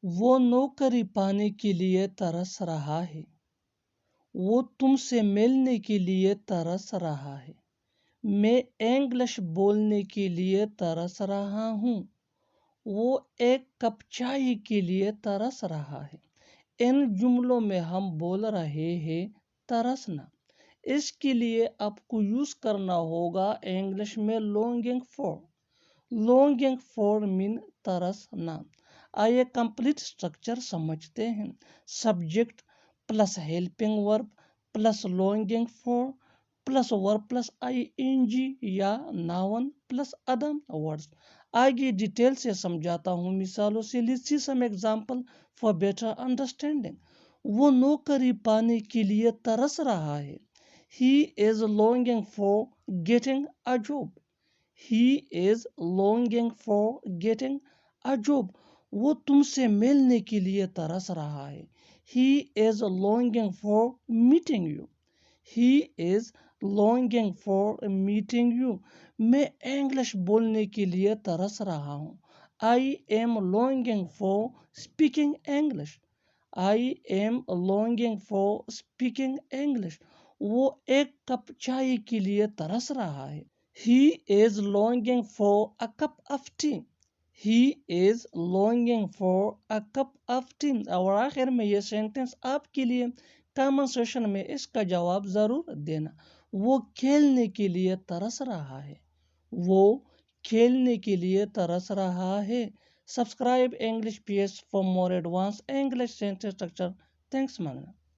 وہ نوکری پانے کے لیے ترس رہا ہے. وہ تم سے ملنے کے لیے ترس رہا ہے. میں انگلش بولنے کے لیے ترس رہا ہوں. وہ ایک کپ چائے کے لیے ترس رہا ہے. ان جملوں میں ہم بول رہے ہیں ترسنا. اس کے لیے آپ کو یوز کرنا ہوگا انگلش میں longing for. longing for mean ترسنا. آئیے کمپلیٹ اسٹرکچر سمجھتے ہیں. Subject plus helping verb plus longing for plus verb plus ing یا ناون پلس ادر ورڈز. آگے ڈیٹیل سے سمجھاتا ہوں مثالوں سے. Let's see some example for better understanding. وہ نوکری پانے کے لیے ترس رہا ہے. He is longing for getting a job. He is longing for getting a job. وہ تم سے ملنے کے لیے ترس رہا ہے. He is longing for meeting you. He is longing for meeting you. میں انگلش بولنے کے لیے ترس رہا ہوں. I am longing for speaking English. I am longing for speaking English. وہ ایک کپ چائے کے لیے ترس رہا ہے. He is longing for a cup of tea. He is longing for a cup of tea. اور آخر میں یہ سینٹنس آپ کے لیے کامن سیشن میں اس کا جواب ضرور دینا. وہ کھیلنے کے لیے ترس رہا ہے. وہ کھیلنے کے لیے ترس رہا ہے. Subscribe English PS for more advanced English sentence structure. Thanks, man.